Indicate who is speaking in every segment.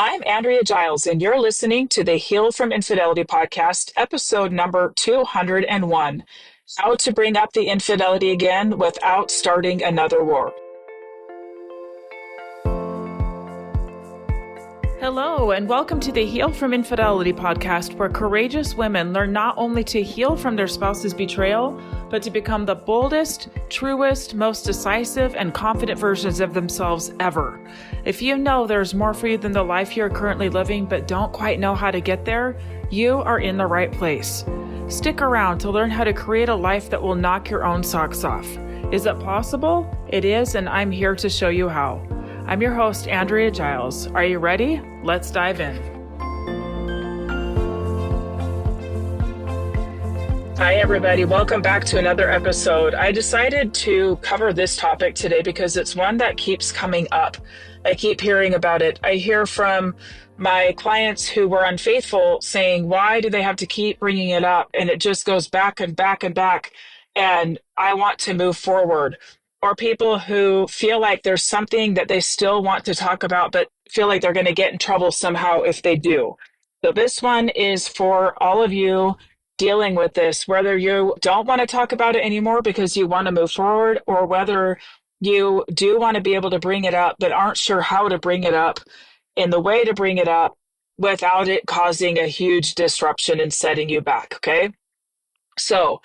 Speaker 1: I'm Andrea Giles, and you're listening to the Heal from Infidelity podcast, episode number 201, How to Bring Up the Infidelity Again Without Starting Another War.
Speaker 2: Hello, and welcome to the Heal from Infidelity podcast, where courageous women learn not only to heal from their spouse's betrayal, but to become the boldest, truest, most decisive, and confident versions of themselves ever. If you know there's more for you than the life you're currently living, but don't quite know how to get there, you are in the right place. Stick around to learn how to create a life that will knock your own socks off. Is it possible? It is, and I'm here to show you how. I'm your host, Andrea Giles. Are you ready? Let's dive in.
Speaker 1: Hi, everybody. Welcome back to another episode. I decided to cover this topic today because it's one that keeps coming up. I keep hearing about it. I hear from my clients who were unfaithful saying, why do they have to keep bringing it up? And it just goes back and back and back. And I want to move forward. Or people who feel like there's something that they still want to talk about, but feel like they're going to get in trouble somehow if they do. So this one is for all of you dealing with this, whether you don't want to talk about it anymore because you want to move forward, or whether you do want to be able to bring it up, but aren't sure how to bring it up and the way to bring it up without it causing a huge disruption and setting you back. Okay. So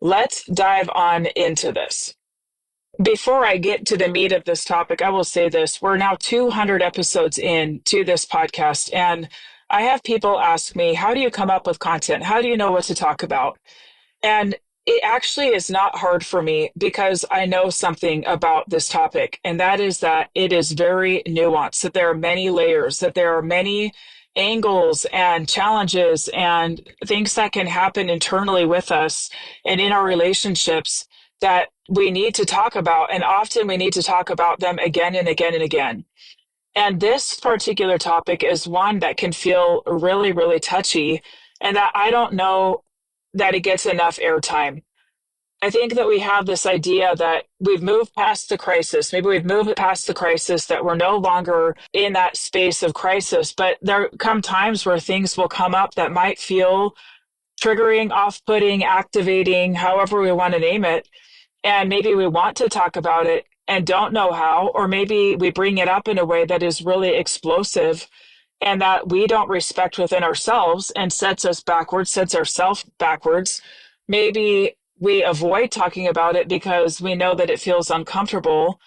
Speaker 1: let's dive on into this. Before I get to the meat of this topic, I will say this. We're now 200 episodes in to this podcast, and I have people ask me, how do you come up with content? How do you know what to talk about? And it actually is not hard for me because I know something about this topic, and that is that it is very nuanced, that there are many layers, that there are many angles and challenges and things that can happen internally with us and in our relationships that we need to talk about. And often we need to talk about them again and again and again. And this particular topic is one that can feel really, really touchy, and that I don't know that it gets enough airtime. I think that we have this idea that we've moved past the crisis. Maybe we've moved past the crisis, that we're no longer in that space of crisis, but there come times where things will come up that might feel triggering, off-putting, activating, however we want to name it. And maybe we want to talk about it and don't know how, or maybe we bring it up in a way that is really explosive and that we don't respect within ourselves and sets us backwards, sets ourselves backwards. Maybe we avoid talking about it because we know that it feels uncomfortable.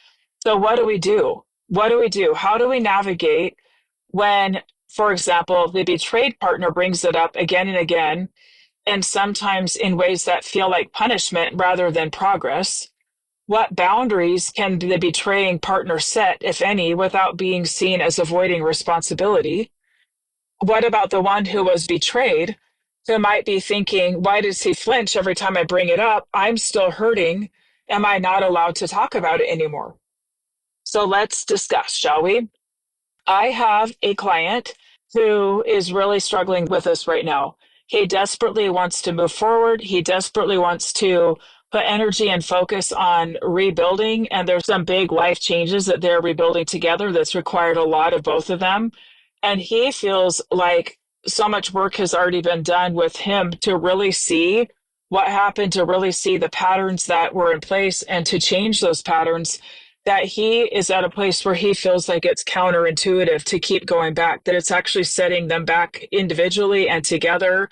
Speaker 1: So what do we do? What do we do? How do we navigate when, for example, the betrayed partner brings it up again and again, and sometimes in ways that feel like punishment rather than progress? What boundaries can the betraying partner set, if any, without being seen as avoiding responsibility? What about the one who was betrayed, who might be thinking, why does he flinch every time I bring it up? I'm still hurting. Am I not allowed to talk about it anymore? So let's discuss, shall we? I have a client who is really struggling with this right now. He desperately wants to move forward. He desperately wants to put energy and focus on rebuilding. And there's some big life changes that they're rebuilding together that's required a lot of both of them. And he feels like so much work has already been done with him to really see what happened, to really see the patterns that were in place and to change those patterns, that he is at a place where he feels like it's counterintuitive to keep going back, that it's actually setting them back individually and together,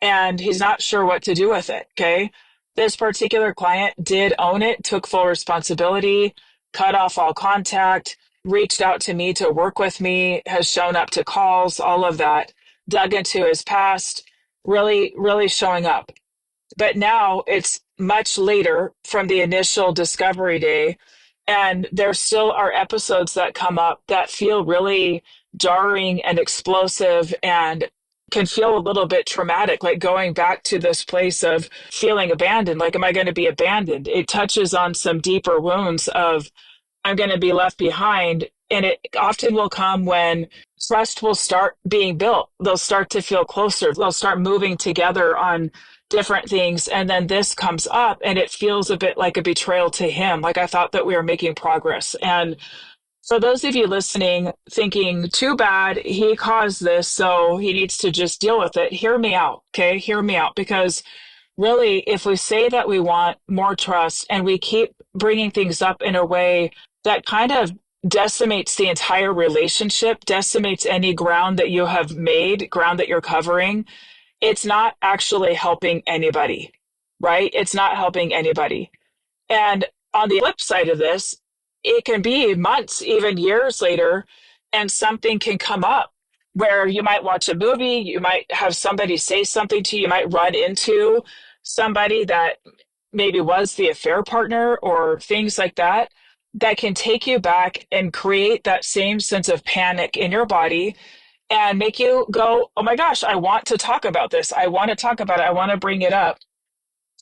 Speaker 1: and he's not sure what to do with it, okay? This particular client did own it, took full responsibility, cut off all contact, reached out to me to work with me, has shown up to calls, all of that, dug into his past, really, really showing up. But now it's much later from the initial discovery day, and there still are episodes that come up that feel really jarring and explosive and can feel a little bit traumatic, like going back to this place of feeling abandoned. Like, am I going to be abandoned? It touches on some deeper wounds of, I'm going to be left behind. And it often will come when trust will start being built. They'll start to feel closer. They'll start moving together on different things. And then this comes up and it feels a bit like a betrayal to him. Like, I thought that we were making progress. And For those of you listening, thinking, too bad, he caused this, so he needs to just deal with it, hear me out, okay? Hear me out. Because really, if we say that we want more trust and we keep bringing things up in a way that kind of decimates the entire relationship, decimates any ground that you have made, ground that you're covering, it's not actually helping anybody, right? It's not helping anybody. And on the flip side of this, it can be months, even years later, and something can come up where you might watch a movie, you might have somebody say something to you, you might run into somebody that maybe was the affair partner or things like that, that can take you back and create that same sense of panic in your body and make you go, oh my gosh, I want to talk about this. I want to talk about it. I want to bring it up,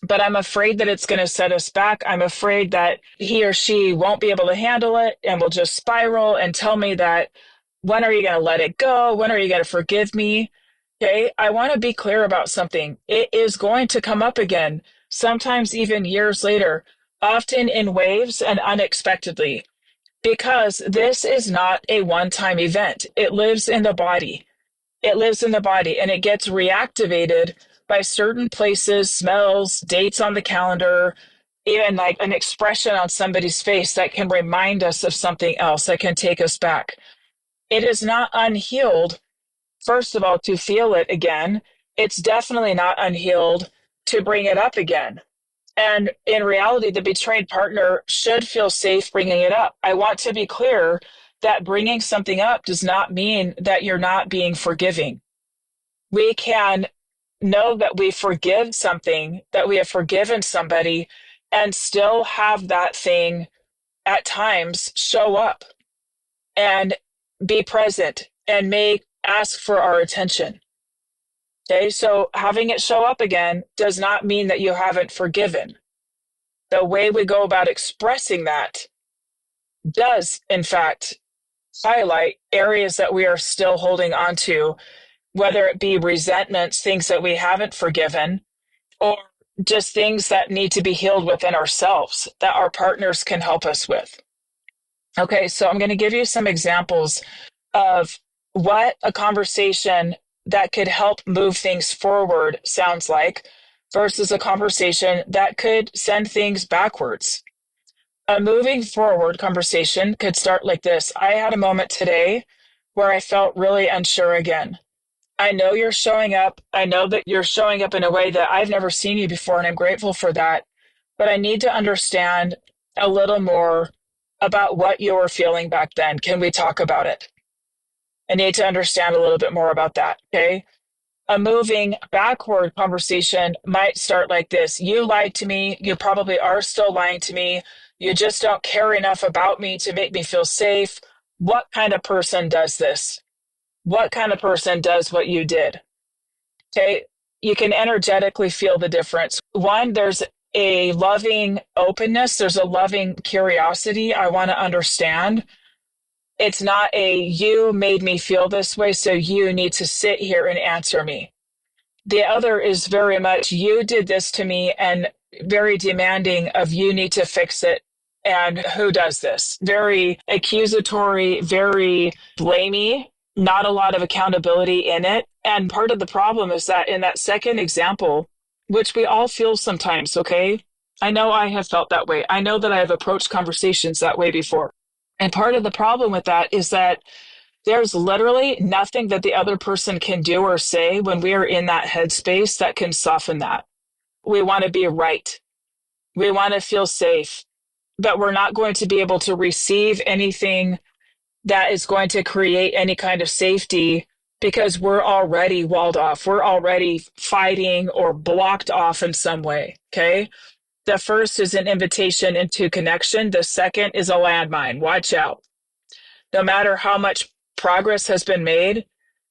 Speaker 1: but I'm afraid that it's going to set us back. I'm afraid that he or she won't be able to handle it and will just spiral and tell me that, when are you going to let it go? When are you going to forgive me? Okay. I want to be clear about something. It is going to come up again, sometimes even years later, often in waves and unexpectedly, because this is not a one-time event. It lives in the body. It lives in the body and it gets reactivated by certain places, smells, dates on the calendar, even like an expression on somebody's face that can remind us of something else, that can take us back. It is not unhealed, first of all, to feel it again. It's definitely not unhealed to bring it up again. And in reality, the betrayed partner should feel safe bringing it up. I want to be clear that bringing something up does not mean that you're not being forgiving. We can know that we forgive something, that we have forgiven somebody, and still have that thing at times show up and be present and may ask for our attention. Okay, so having it show up again does not mean that you haven't forgiven. The way we go about expressing that does, in fact, highlight areas that we are still holding on to, whether it be resentments, things that we haven't forgiven, or just things that need to be healed within ourselves that our partners can help us with. Okay, so I'm going to give you some examples of what a conversation that could help move things forward sounds like versus a conversation that could send things backwards. A moving forward conversation could start like this. I had a moment today where I felt really unsure again. I know you're showing up. I know that you're showing up in a way that I've never seen you before, and I'm grateful for that. But I need to understand a little more about what you were feeling back then. Can we talk about it? I need to understand a little bit more about that. Okay. A moving backward conversation might start like this. You lied to me. You probably are still lying to me. You just don't care enough about me to make me feel safe. What kind of person does this? What kind of person does what you did? Okay. You can energetically feel the difference. One, there's a loving openness. There's a loving curiosity. I want to understand. It's not a, you made me feel this way, so you need to sit here and answer me. The other is very much, you did this to me, and very demanding of, you need to fix it. And who does this? Very accusatory, very blamey, not a lot of accountability in it. And part of the problem is that in that second example, which we all feel sometimes, okay? I know I have felt that way. I know that I have approached conversations that way before. And part of the problem with that is that there's literally nothing that the other person can do or say when we are in that headspace that can soften that. We want to be right. We want to feel safe, but we're not going to be able to receive anything that is going to create any kind of safety because we're already walled off. We're already fighting or blocked off in some way. Okay. The first is an invitation into connection. The second is a landmine. Watch out. No matter how much progress has been made,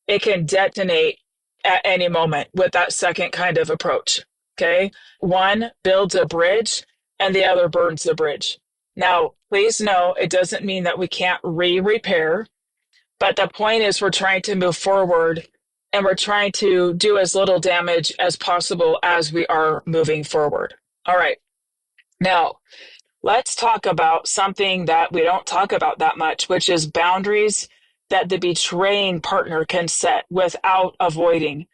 Speaker 1: it can detonate at any moment with that second kind of approach. Okay. One builds a bridge and the other burns the bridge. Now, please know it doesn't mean that we can't repair, but the point is we're trying to move forward and we're trying to do as little damage as possible as we are moving forward. All right. Now, Let's talk about something that we don't talk about that much, which is boundaries that the betraying partner can set without avoiding.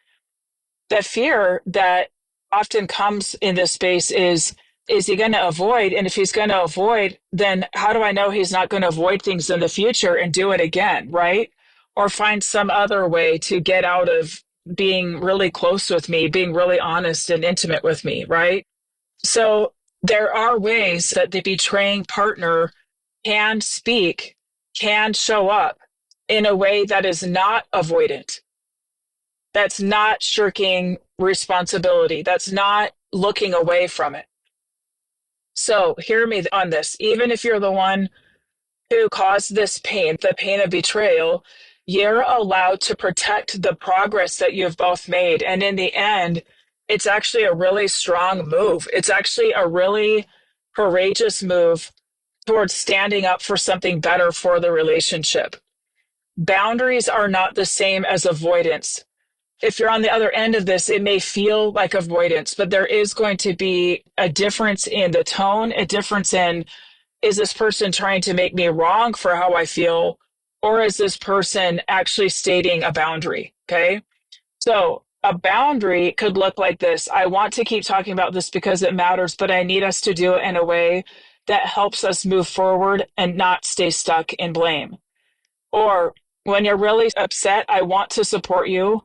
Speaker 1: The fear that often comes in this space is he going to avoid? And if he's going to avoid, then how do I know he's not going to avoid things in the future and do it again, right? Or find some other way to get out of being really close with me, being really honest and intimate with me, right? So there are ways that the betraying partner can speak, can show up in a way that is not avoidant, that's not shirking responsibility, that's not looking away from it. So hear me on this. Even if you're the one who caused this pain, the pain of betrayal, you're allowed to protect the progress that you've both made. And in the end, it's actually a really strong move. It's actually a really courageous move towards standing up for something better for the relationship. Boundaries are not the same as avoidance. If you're on the other end of this, it may feel like avoidance, but there is going to be a difference in the tone, a difference in, is this person trying to make me wrong for how I feel? Or is this person actually stating a boundary? Okay. So a boundary could look like this. I want to keep talking about this because it matters, but I need us to do it in a way that helps us move forward and not stay stuck in blame. Or when you're really upset, I want to support you.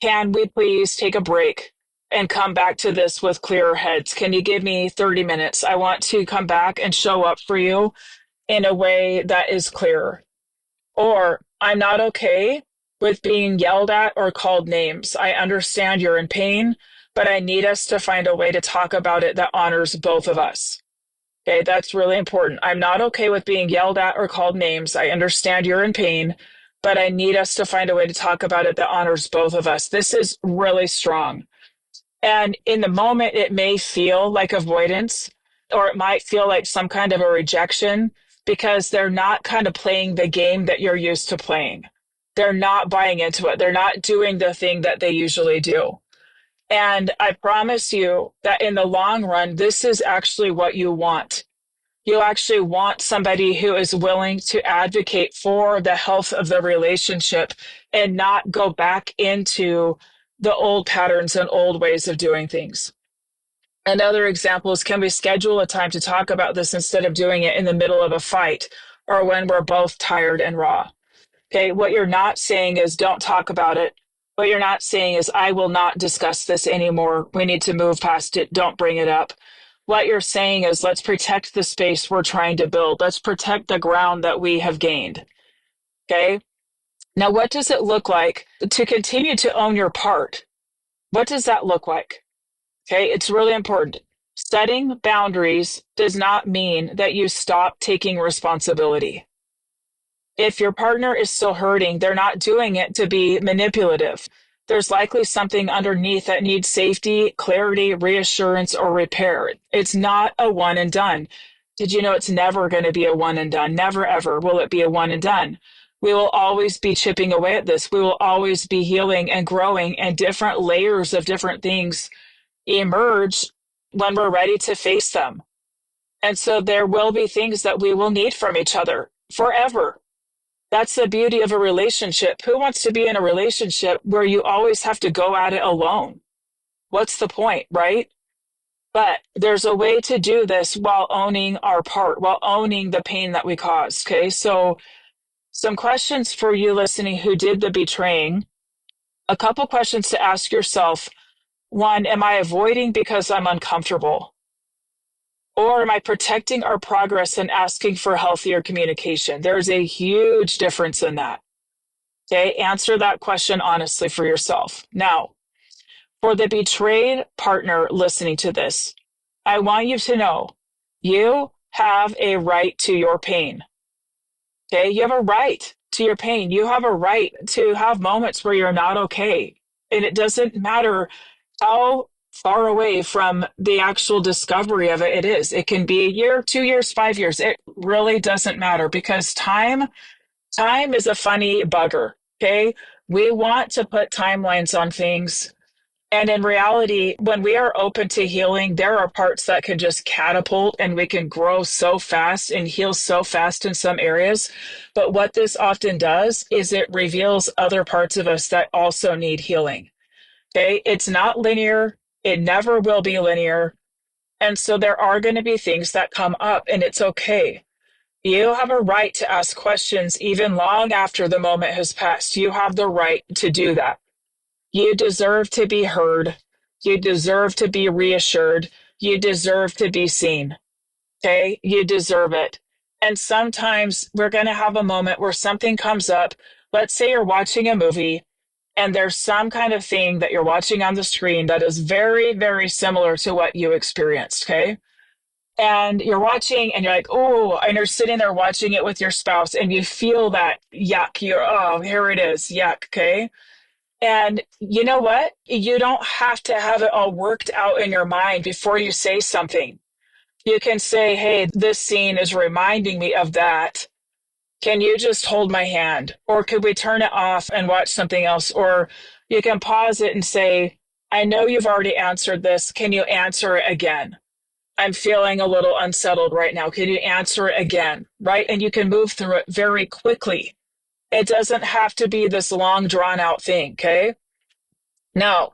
Speaker 1: Can we please take a break and come back to this with clearer heads? Can you give me 30 minutes? I want to come back and show up for you in a way that is clearer. Or I'm not okay with being yelled at or called names. I understand you're in pain, but I need us to find a way to talk about it that honors both of us. Okay, that's really important. I'm not okay with being yelled at or called names. I understand you're in pain, but I need us to find a way to talk about it that honors both of us. This is really strong. And in the moment, it may feel like avoidance, or it might feel like some kind of a rejection because they're not kind of playing the game that you're used to playing. They're not buying into it. They're not doing the thing that they usually do. And I promise you that in the long run, this is actually what you want. You actually want somebody who is willing to advocate for the health of the relationship and not go back into the old patterns and old ways of doing things. Another example is, can we schedule a time to talk about this instead of doing it in the middle of a fight or when we're both tired and raw? Okay, what you're not saying is don't talk about it. What you're not saying is I will not discuss this anymore. We need to move past it. Don't bring it up. What you're saying is let's protect the space we're trying to build. Let's protect the ground that we have gained. Okay. Now, what does it look like to continue to own your part? What does that look like? Okay. It's really important. Setting boundaries does not mean that you stop taking responsibility. If your partner is still hurting, they're not doing it to be manipulative. There's likely something underneath that needs safety, clarity, reassurance, or repair. It's not a one and done. Did you know it's never going to be a one and done? Never, ever will it be a one and done. We will always be chipping away at this. We will always be healing and growing, and different layers of different things emerge when we're ready to face them. And so there will be things that we will need from each other forever. That's the beauty of a relationship. Who wants to be in a relationship where you always have to go at it alone? What's the point, right? But there's a way to do this while owning our part, while owning the pain that we caused. Okay. So some questions for you listening who did the betraying. A couple questions to ask yourself. One, am I avoiding because I'm uncomfortable? Or am I protecting our progress and asking for healthier communication? There's a huge difference in that. Okay, answer that question honestly for yourself. Now, for the betrayed partner listening to this, I want you to know you have a right to your pain. Okay, you have a right to your pain. You have a right to have moments where you're not okay. And it doesn't matter how far away from the actual discovery of it is. It can be a year, 2 years, 5 years. It really doesn't matter because time is a funny bugger. Okay. We want to put timelines on things And in reality, when we are open to healing, there are parts that can just catapult and we can grow so fast and heal so fast in some areas. But what this often does is it reveals other parts of us that also need healing. Okay. It's not linear. It never will be linear. And so there are going to be things that come up, and it's okay. You have a right to ask questions even long after the moment has passed. You have the right to do that. You deserve to be heard. You deserve to be reassured. You deserve to be seen. Okay? You deserve it. And sometimes we're going to have a moment where something comes up. Let's say you're watching a movie and there's some kind of thing that you're watching on the screen that is very, very similar to what you experienced. Okay? And you're watching and you're like, oh, and you're sitting there watching it with your spouse and you feel that yuck. You're, oh, here it is. Yuck. Okay? And you know what? You don't have to have it all worked out in your mind before you say something. You can say, hey, this scene is reminding me of that. Can you just hold my hand? Or could we turn it off and watch something else? Or you can pause it and say, I know you've already answered this. Can you answer it again? I'm feeling a little unsettled right now. Can you answer it again? Right? And you can move through it very quickly. It doesn't have to be this long, drawn out thing. Okay. Now,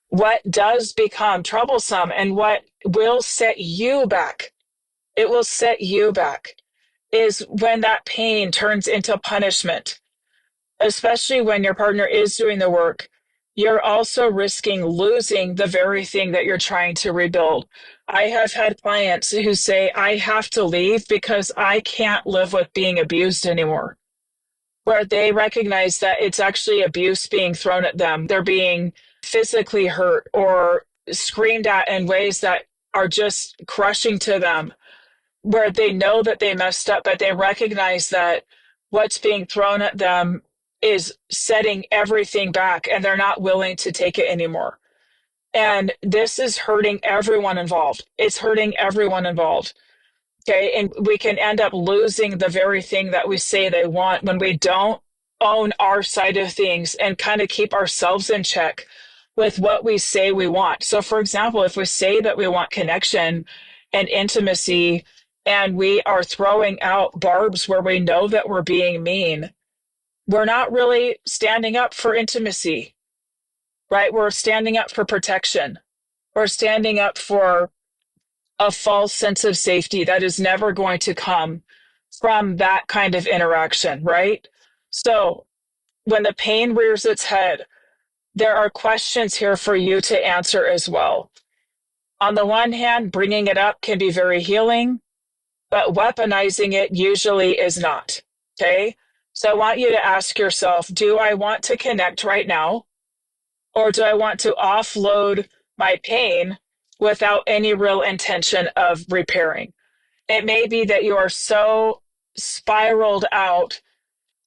Speaker 1: what does become troublesome and what will set you back, it will set you back, is when that pain turns into punishment, especially when your partner is doing the work. You're also risking losing the very thing that you're trying to rebuild. I have had clients who say, I have to leave because I can't live with being abused anymore, where they recognize that it's actually abuse being thrown at them. They're being physically hurt or screamed at in ways that are just crushing to them, where they know that they messed up, but they recognize that what's being thrown at them is setting everything back and they're not willing to take it anymore. And this is hurting everyone involved. It's hurting everyone involved. Okay. And we can end up losing the very thing that we say they want when we don't own our side of things and kind of keep ourselves in check with what we say we want. So, for example, if we say that we want connection and intimacy and we are throwing out barbs where we know that we're being mean, we're not really standing up for intimacy, right? We're standing up for protection. We're standing up for a false sense of safety that is never going to come from that kind of interaction, right? So when the pain rears its head, there are questions here for you to answer as well. On the one hand, bringing it up can be very healing, but weaponizing it usually is not. Okay. So I want you to ask yourself, do I want to connect right now? Or do I want to offload my pain without any real intention of repairing? It may be that you are so spiraled out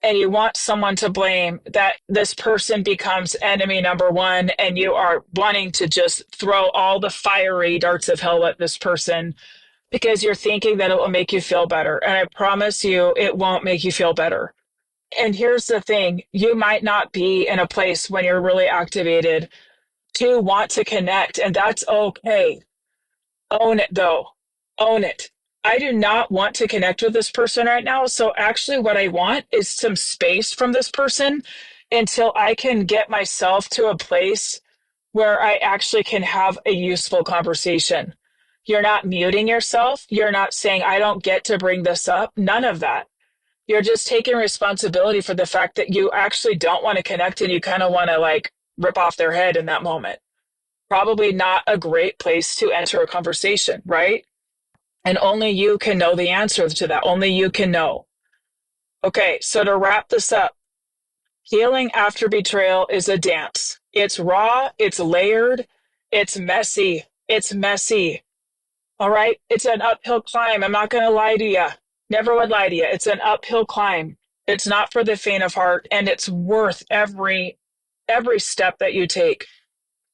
Speaker 1: and you want someone to blame that this person becomes enemy number one and you are wanting to just throw all the fiery darts of hell at this person because you're thinking that it will make you feel better. And I promise you, it won't make you feel better. And here's the thing, you might not be in a place when you're really activated to want to connect, and that's okay. Own it though. Own it. I do not want to connect with this person right now. So actually what I want is some space from this person until I can get myself to a place where I actually can have a useful conversation. You're not muting yourself. You're not saying, I don't get to bring this up. None of that. You're just taking responsibility for the fact that you actually don't want to connect and you kind of want to like rip off their head in that moment. Probably not a great place to enter a conversation, right? And only you can know the answer to that. Only you can know. Okay, so to wrap this up, healing after betrayal is a dance. It's raw, it's layered, it's messy. It's messy. All right? It's an uphill climb. I'm not going to lie to you. Never would lie to you. It's an uphill climb. It's not for the faint of heart, and it's worth every step that you take.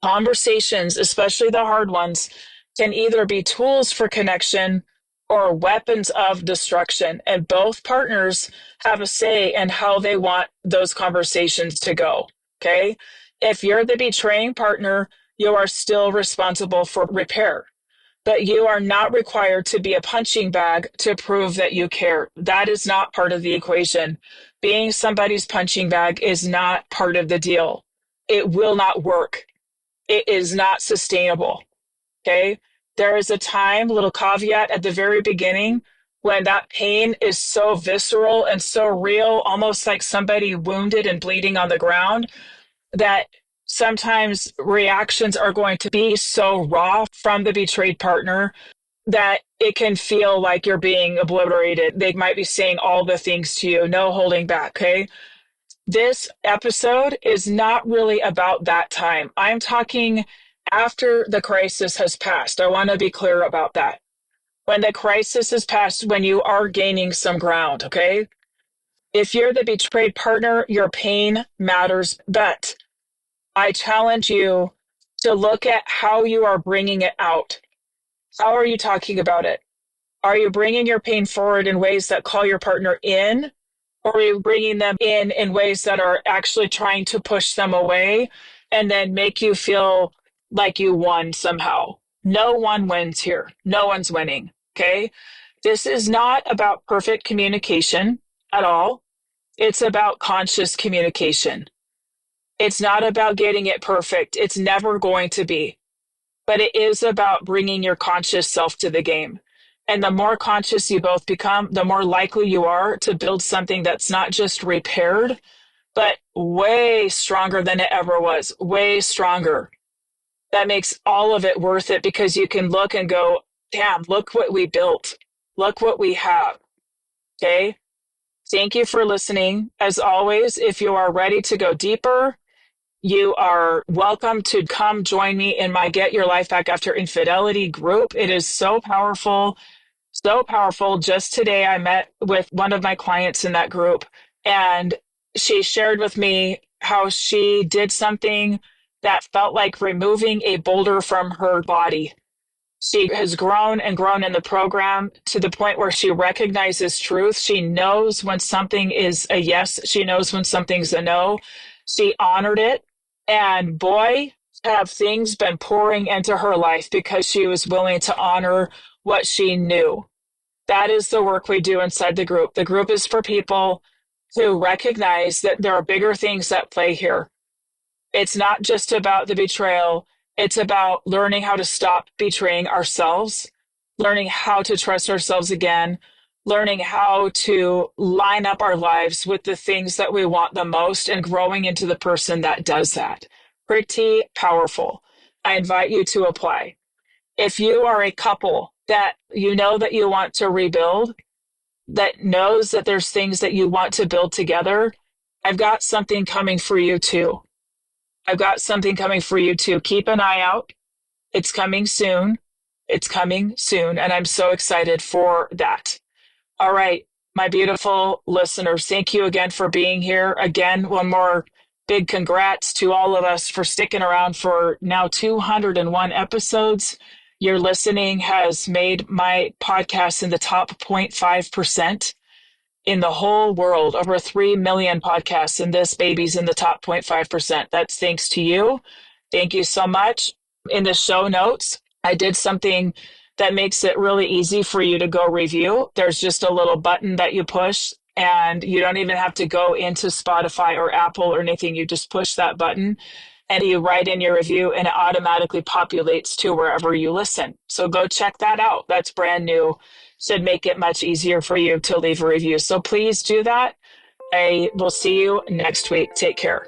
Speaker 1: Conversations, especially the hard ones, can either be tools for connection or weapons of destruction. And both partners have a say in how they want those conversations to go. Okay. If you're the betraying partner, You are still responsible for repair, but you are not required to be a punching bag to prove that you care. That is not part of the equation. Being somebody's punching bag is not part of the deal. It will not work. It is not sustainable. Okay. There is a time, little caveat at the very beginning, when that pain is so visceral and so real, almost like somebody wounded and bleeding on the ground, that sometimes reactions are going to be so raw from the betrayed partner that it can feel like you're being obliterated. They might be saying all the things to you, no holding back. Okay. This episode is not really about that time. I'm talking after the crisis has passed. I want to be clear about that. When the crisis is passed, when you are gaining some ground, okay? If you're the betrayed partner, your pain matters, but I challenge you to look at how you are bringing it out. How are you talking about it? Are you bringing your pain forward in ways that call your partner in? Or are you bringing them in ways that are actually trying to push them away and then make you feel like you won somehow? No one wins here. No one's winning. Okay. This is not about perfect communication at all. It's about conscious communication. It's not about getting it perfect. It's never going to be. But it is about bringing your conscious self to the game. And the more conscious you both become, the more likely you are to build something that's not just repaired, but way stronger than it ever was, way stronger. That makes all of it worth it because you can look and go, damn, look what we built. Look what we have. Okay. Thank you for listening. As always, if you are ready to go deeper, you are welcome to come join me in my Get Your Life Back After Infidelity group. It is so powerful, so powerful. Just today, I met with one of my clients in that group, and she shared with me how she did something that felt like removing a boulder from her body. She has grown and grown in the program to the point where she recognizes truth. She knows when something is a yes. She knows when something's a no. She honored it. And boy, have things been pouring into her life because she was willing to honor what she knew. That is the work we do inside the group. The group is for people who recognize that there are bigger things at play here. It's not just about the betrayal. It's about learning how to stop betraying ourselves, learning how to trust ourselves again, learning how to line up our lives with the things that we want the most and growing into the person that does that. Pretty powerful. I invite you to apply. If you are a couple that you know that you want to rebuild, that knows that there's things that you want to build together, I've got something coming for you too. I've got something coming for you too. Keep an eye out. It's coming soon. It's coming soon. And I'm so excited for that. All right, my beautiful listeners, thank you again for being here. Again, one more big congrats to all of us for sticking around for now 201 episodes. Your listening has made my podcast in the top 0.5% in the whole world. Over 3 million podcasts, and this baby's in the top 0.5%. That's thanks to you. Thank you so much. In the show notes, I did something that makes it really easy for you to go review. There's just a little button that you push, and you don't even have to go into Spotify or Apple or anything. You just push that button and you write in your review, and it automatically populates to wherever you listen. So go check that out. That's brand new. Should make it much easier for you to leave a review. So please do that. I will see you next week. Take care.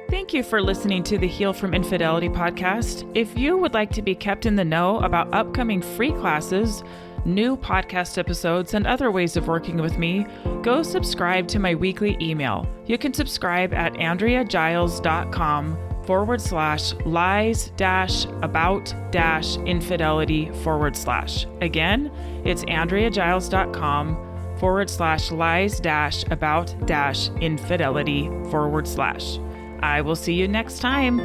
Speaker 2: Thank you for listening to the Heal from Infidelity podcast. If you would like to be kept in the know about upcoming free classes, new podcast episodes, and other ways of working with me, go subscribe to my weekly email. You can subscribe at AndreaGiles.com/lies-about-infidelity/. Again, it's AndreaGiles.com/lies-about-infidelity/. I will see you next time.